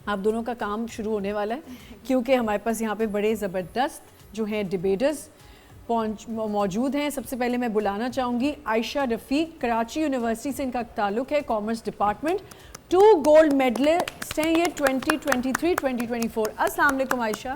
آپ دونوں کا کام شروع ہونے والا ہے کیونکہ ہمارے پاس یہاں پہ بڑے زبردست جو ہیں ڈیبیٹرز موجود ہیں. سب سے پہلے میں بلانا چاہوں گی عائشہ رفیق, کراچی یونیورسٹی سے ان کا تعلق ہے, کامرس ڈپارٹمنٹ, 2 گولڈ میڈلسٹ ہیں یہ 2023-2024. السلام علیکم عائشہ,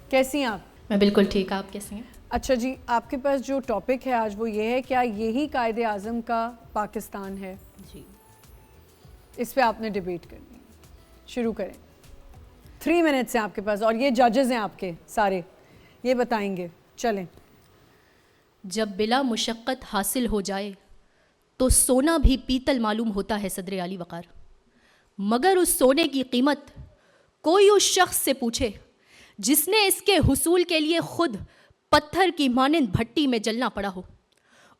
کیسی ہیں آپ؟ میں بالکل ٹھیک, آپ کیسے ہیں؟ اچھا جی, آپ کے پاس جو ٹاپک ہے آج وہ یہ ہے, کیا یہی قائد اعظم کا پاکستان ہے؟ جی, اس پہ آپ نے ڈیبیٹ کرنی ہے. شروع کریں. 3 منٹس ہیں آپ کے پاس اور یہ ججز ہیں آپ کے سارے, یہ بتائیں گے. چلیں. جب بلا مشقت حاصل ہو جائے تو سونا بھی پیتل معلوم ہوتا ہے صدر علی وقار, مگر اس سونے کی قیمت کوئی اس شخص سے پوچھے جس نے اس کے حصول کے لیے خود پتھر کی مانند بھٹی میں جلنا پڑا ہو.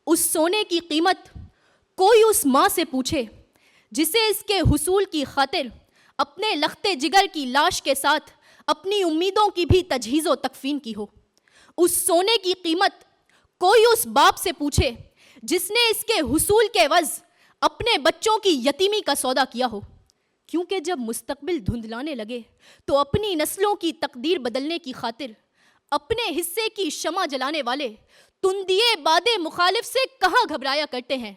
اس سونے کی قیمت کوئی اس ماں سے پوچھے جسے اس کے حصول کی خاطر اپنے لختے جگر کی لاش کے ساتھ اپنی امیدوں کی بھی تجہیز و تکفین کی ہو. اس سونے کی قیمت کوئی اس باپ سے پوچھے جس نے اس کے حصول کے عوض اپنے بچوں کی یتیمی کا سودا کیا ہو, کیونکہ جب مستقبل دھندلانے لگے تو اپنی نسلوں کی تقدیر بدلنے کی خاطر اپنے حصے کی شمع جلانے والے تندیے بادے مخالف سے کہاں گھبرایا کرتے ہیں.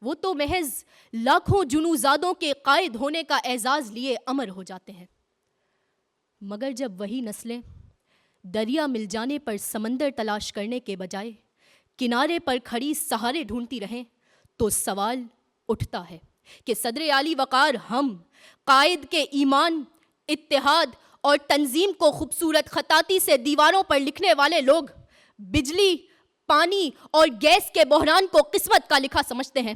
وہ تو محض لاکھوں جنوزادوں کے قائد ہونے کا اعزاز لیے امر ہو جاتے ہیں. مگر جب وہی نسلیں دریا مل جانے پر سمندر تلاش کرنے کے بجائے کنارے پر کھڑی سہارے ڈھونڈتی رہیں تو سوال اٹھتا ہے کہ صدر اعلی وقار ہم قائد کے ایمان, اتحاد اور تنظیم کو خوبصورت خطاطی سے دیواروں پر لکھنے والے لوگ بجلی, پانی اور گیس کے بحران کو قسمت کا لکھا سمجھتے ہیں.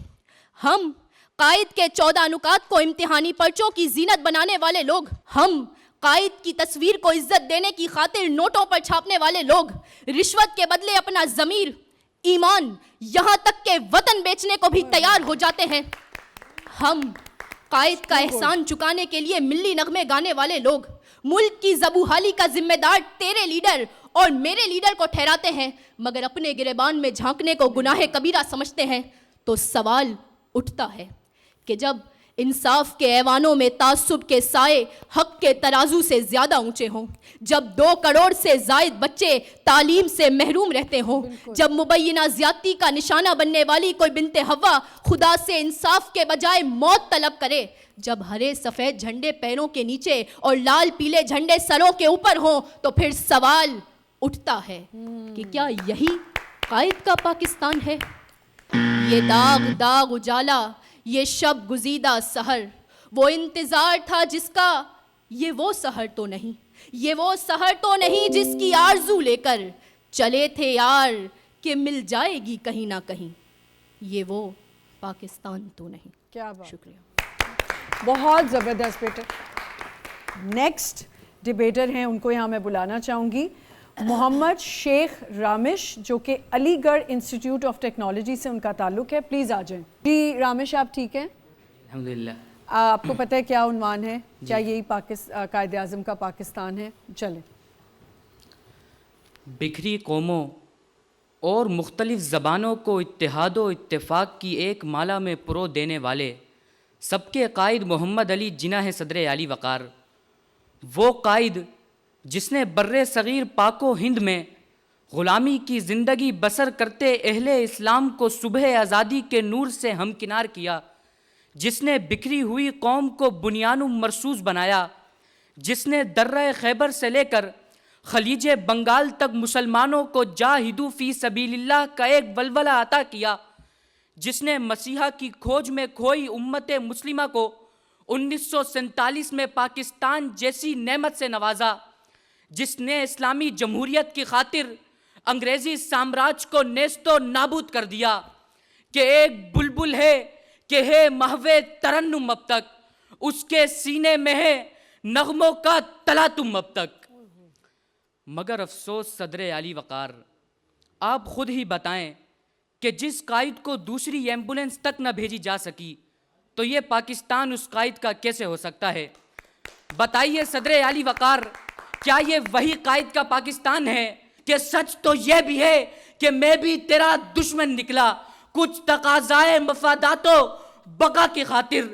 ہم قائد کے 14 نکات کو امتحانی پرچوں کی زینت بنانے والے لوگ, ہم قائد کی تصویر کو عزت دینے کی خاطر نوٹوں پر چھاپنے والے لوگ رشوت کے بدلے اپنا ضمیر, ایمان, یہاں تک کہ وطن بیچنے کو بھی تیار ہو جاتے ہیں. ہم قائد کا احسان چکانے کے لیے ملی نغمے گانے والے لوگ ملک کی زبوحالی کا ذمہ دار تیرے لیڈر اور میرے لیڈر کو ٹھہراتے ہیں, مگر اپنے گریبان میں جھانکنے کو گناہ کبیرہ سمجھتے ہیں. تو سوال اٹھتا ہے کہ جب انصاف کے ایوانوں میں تعصب کے سائے حق کے ترازو سے زیادہ اونچے ہوں, جب 2 کروڑ سے زائد بچے تعلیم سے محروم رہتے ہوں, جب مبینہ زیادتی کا نشانہ بننے والی کوئی بنت حوا خدا سے انصاف کے بجائے موت طلب کرے, جب ہرے سفید جھنڈے پیروں کے نیچے اور لال پیلے جھنڈے سروں کے اوپر ہوں, تو پھر سوال اٹھتا ہے کہ کیا یہی قائد کا پاکستان ہے؟ یہ داغ داغ اجالا, یہ شب گزیدہ سحر, وہ انتظار تھا جس کا, یہ وہ سحر تو نہیں, یہ وہ سحر تو نہیں جس کی آرزو لے کر چلے تھے یار کہ مل جائے گی کہیں نہ کہیں, یہ وہ پاکستان تو نہیں. کیا بات, شکریہ. بہت زبردست بیٹے. نیکسٹ ڈیبیٹر ہیں, ان کو یہاں میں بلانا چاہوں گی محمد شیخ رامش, جو کہ علی گڑھ انسٹیٹیوٹ آف ٹیکنالوجی سے ان کا تعلق ہے. پلیز آ جائیں. جی رامش, آپ ٹھیک ہیں؟ الحمدللہ. آپ کو پتہ ہے کیا عنوان ہے؟ کیا یہی قائد اعظم کا پاکستان ہے؟ چلیں. بکھری قوموں اور مختلف زبانوں کو اتحاد و اتفاق کی ایک مالا میں پرو دینے والے سب کے قائد محمد علی جناح صدر علی وقار, وہ قائد جس نے بر صغیر پاک و ہند میں غلامی کی زندگی بسر کرتے اہل اسلام کو صبح آزادی کے نور سے ہمکنار کیا, جس نے بکھری ہوئی قوم کو بنیان مرصوص بنایا, جس نے درہ خیبر سے لے کر خلیج بنگال تک مسلمانوں کو جاہدوا فی سبیل اللہ کا ایک ولولہ عطا کیا, جس نے مسیحا کی کھوج میں کھوئی امت مسلمہ کو 1947 میں پاکستان جیسی نعمت سے نوازا, جس نے اسلامی جمہوریت کی خاطر انگریزی سامراج کو نیست و نابود کر دیا کہ ایک بلبل ہے کہ ہے محو ترنم اب تک, اس کے سینے میں ہے نغموں کا تلاطم اب تک. مگر افسوس صدر علی وقار, آپ خود ہی بتائیں کہ جس قائد کو دوسری ایمبولنس تک نہ بھیجی جا سکی, تو یہ پاکستان اس قائد کا کیسے ہو سکتا ہے؟ بتائیے صدر علی وقار, کیا یہ وہی قائد کا پاکستان ہے؟ کہ سچ تو یہ بھی ہے کہ میں بھی تیرا دشمن نکلا, کچھ تقاضائے مفادات و بقا کی خاطر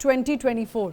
2024।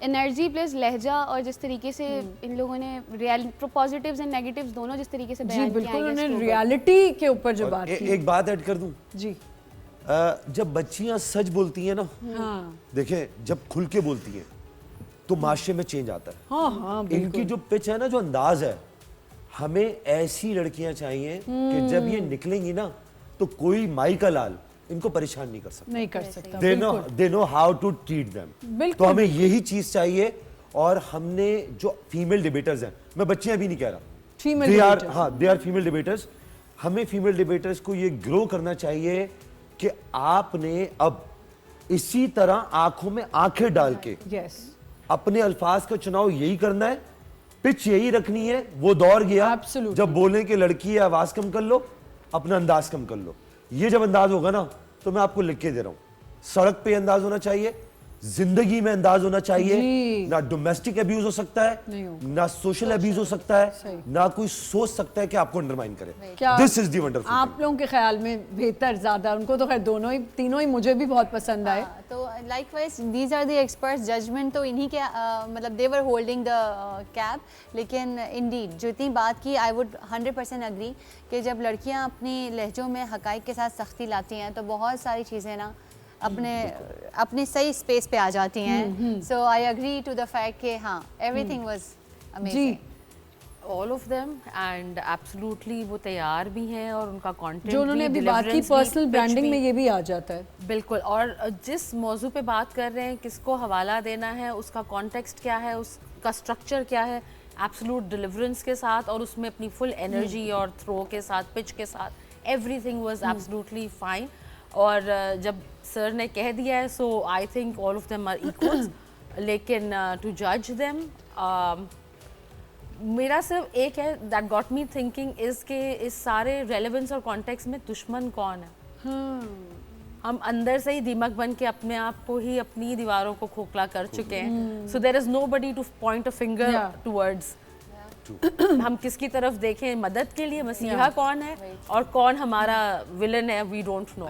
انرجی پلس لہجہ اور جس طریقے سے ان لوگوں نے پازیٹیوز اینڈ نیگیٹیوز دونوں جس طریقے سے جی بیان کیا بالکل ہے انہوں نے ریالٹی کے اوپر جو بات کی. ایک بات ایڈ کر دوں, جی جب بچیاں سچ بولتی ہیں نا, ہاں دیکھیں جب کھل کے بولتی ہیں تو معاشرے میں چینج آتا ہے. ہاں ہاں ان کی جو پچ ہے نا, جو انداز ہے, ہمیں ایسی لڑکیاں چاہیے کہ جب یہ نکلیں گی نا تو کوئی مائی کا لال ان کو پریشان نہیں کر سکتا. نہیں کر سکتا. they know how to treat them. تو ہمیں یہی چیز چاہیے. اور ہم نے جو فیمیل ڈیبیٹرز ہیں, میں بچیاں بھی نہیں کہہ رہا, they are female debaters. ہمیں فیمیل ڈیبیٹرز کو یہ گرو کرنا چاہیے کہ آپ نے اب اسی طرح آنکھوں میں آنکھیں ڈال کے یس اپنے الفاظ کا چناؤ یہی کرنا ہے, پچ یہی رکھنی ہے. وہ دور گیا جب بولیں کہ لڑکی ہے آواز کم کر لو, اپنا انداز کم کر لو. یہ جب انداز ہوگا نا تو میں آپ کو لکھ کے دے رہا ہوں, سڑک پہ انداز ہونا چاہیے, زندگی میں انداز ہونا چاہیے. نہ ڈومیسٹک ابیوز ہو سکتا ہے, نہ سوشل ابیوز ہو سکتا ہے, نہ کوئی سوچ سکتا ہے کہ آپ کو انڈرمائن کرے. دس از دی ونڈرفل. آپ لوگوں کے خیال میں بہتر زیادہ, ان کو تو خیر دونوں ہی تینوں ہی مجھے بھی بہت پسند آئے. تو likewise these are the experts, judgement تو انہی کے مطلب they were holding the cap. لیکن انڈیڈ جو اتنی بات کی, آئی وڈ 100% اگری کہ جب لڑکیاں اپنی لہجوں میں حقائق کے ساتھ سختی لاتی ہیں تو بہت ساری چیزیں نا اپنے صحیح اسپیس پہ آ جاتی ہیں. So I agree to the fact کہ ہاں everything was amazing. all of them and absolutely وہ تیار بھی ہیں اور ان کا content جو انہوں نے بھی, ابھی بات کی deliverance بھی, پرسنل pitch برانڈنگ بھی. میں یہ بھی آ جاتا ہے. بالکل. اور جس موضوع پہ بات کر رہے ہیں, کس کو حوالہ دینا ہے, اس کا کانٹیکسٹ کیا ہے, اس کا اسٹرکچر کیا ہے, ایبسلوٹ ڈیلیورنس کے ساتھ اور اس میں اپنی فل انرجی اور تھرو کے ساتھ, پچ کے ساتھ, everything was absolutely fine. اور جب سر نے کہہ دیا ہے so I think all of them are equals. لیکن ٹو جج دیم میرا صرف ایک ہے that got me thinking is کہ اس سارے ریلیونس اور کانٹیکس میں دشمن کون ہے. ہم اندر سے ہی دیمک بن کے اپنے آپ کو ہی اپنی دیواروں کو کھوکھلا کر چکے ہیں. So there is nobody to point a finger towards. ہم کس کی طرف دیکھیں مدد کے لیے, مسیحا کون ہے اور کون ہمارا ولن ہے, وی ڈونٹ نو.